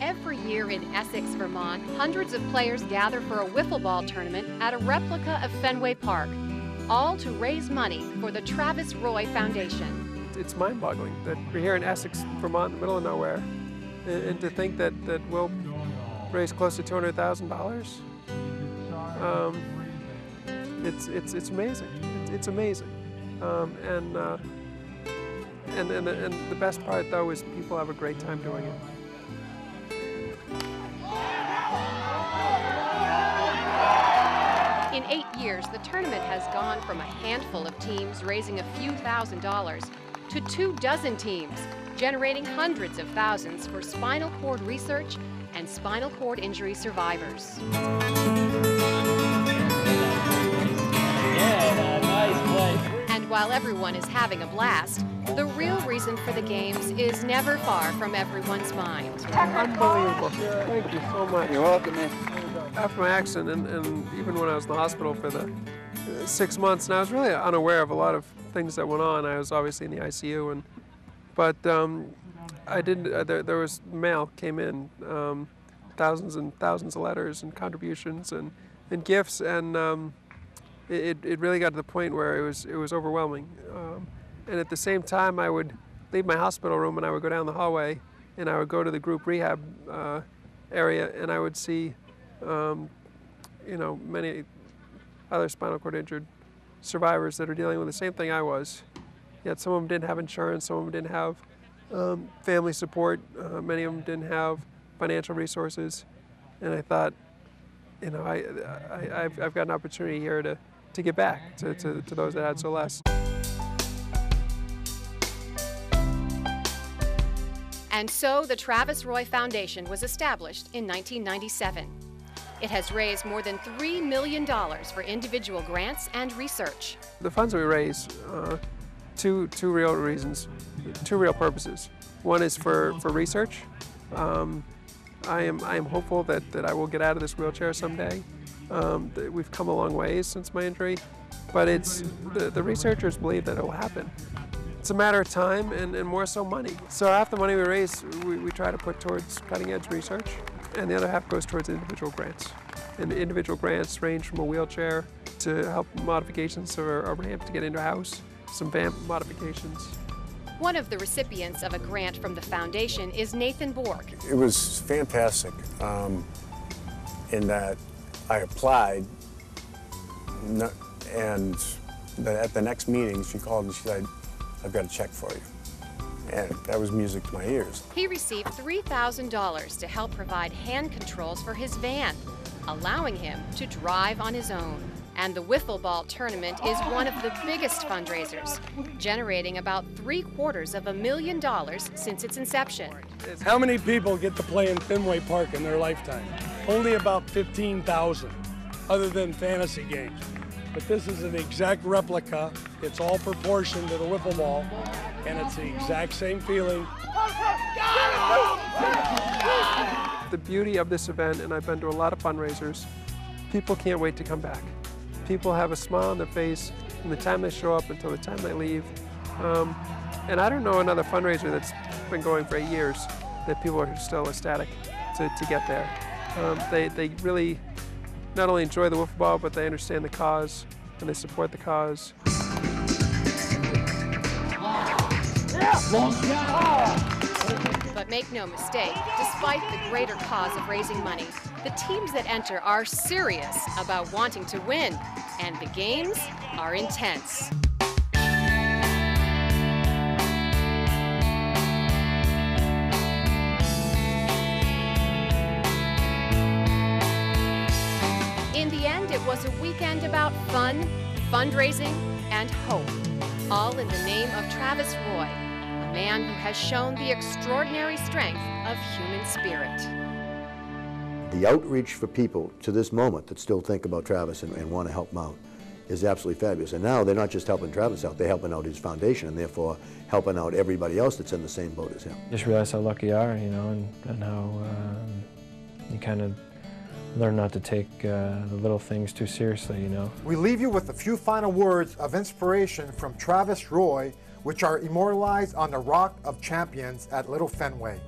Every year in Essex, Vermont, hundreds of players gather for a wiffle ball tournament at a replica of Fenway Park, all to raise money for the Travis Roy Foundation. It's mind-boggling that we're here in Essex, Vermont, in the middle of nowhere, and to think that we'll raise close to $200,000. It's amazing. It's amazing. And the best part, though, is people have a great time doing it. In 8 years, the tournament has gone from a handful of teams raising a few $1,000s to 24 teams, generating hundreds of thousands for spinal cord research and spinal cord injury survivors. Yeah, nice play. And while everyone is having a blast, the real reason for the games is never far from everyone's mind. Unbelievable. Thank you so much. You're welcome, man. After my accident, and even when I was in the hospital for the 6 months, and I was really unaware of a lot of things that went on. I was obviously in the ICU, but I didn't. There was mail came in, thousands and thousands of letters and contributions and gifts, and it really got to the point where it was overwhelming. And at the same time, I would leave my hospital room and I would go down the hallway, and I would go to the group rehab area, and I would see, many other spinal cord injured survivors that are dealing with the same thing I was. Yet some of them didn't have insurance, some of them didn't have family support, many of them didn't have financial resources, and I thought, I've got an opportunity here to give back to those that had so less. And so the Travis Roy Foundation was established in 1997. It has raised more than $3 million for individual grants and research. The funds that we raise, two real reasons, two real purposes. One is for research. I am hopeful that I will get out of this wheelchair someday. We've come a long ways since my injury, but the researchers believe that it will happen. It's a matter of time and more so money. So half the money we raise, we try to put towards cutting-edge research, and the other half goes towards individual grants. And the individual grants range from a wheelchair to help modifications of a ramp to get into a house, some vamp modifications. One of the recipients of a grant from the foundation is Nathan Bourque. It was fantastic in that I applied, and at the next meeting she called and she said, "I've got a check for you." And that was music to my ears. He received $3,000 to help provide hand controls for his van, allowing him to drive on his own. And the wiffle ball tournament is one of the biggest fundraisers, generating about $750,000 since its inception. How many people get to play in Fenway Park in their lifetime? Only about 15,000, other than fantasy games. But this is an exact replica. It's all proportioned to the wiffle ball, and it's the exact same feeling. The beauty of this event, and I've been to a lot of fundraisers, people can't wait to come back. People have a smile on their face from the time they show up until the time they leave. And I don't know another fundraiser that's been going for 8 years that people are still ecstatic to get there. They really not only enjoy the wiffle ball, but they understand the cause and they support the cause. But make no mistake, despite the greater cause of raising money, the teams that enter are serious about wanting to win, and the games are intense. In the end, it was a weekend about fun, fundraising, and hope, all in the name of Travis Roy, a man who has shown the extraordinary strength of human spirit. The outreach for people to this moment that still think about Travis and want to help him out is absolutely fabulous. And now they're not just helping Travis out, they're helping out his foundation and therefore helping out everybody else that's in the same boat as him. Just realize how lucky you are, and how you kind of learn not to take the little things too seriously, We leave you with a few final words of inspiration from Travis Roy, which are immortalized on the Rock of Champions at Little Fenway.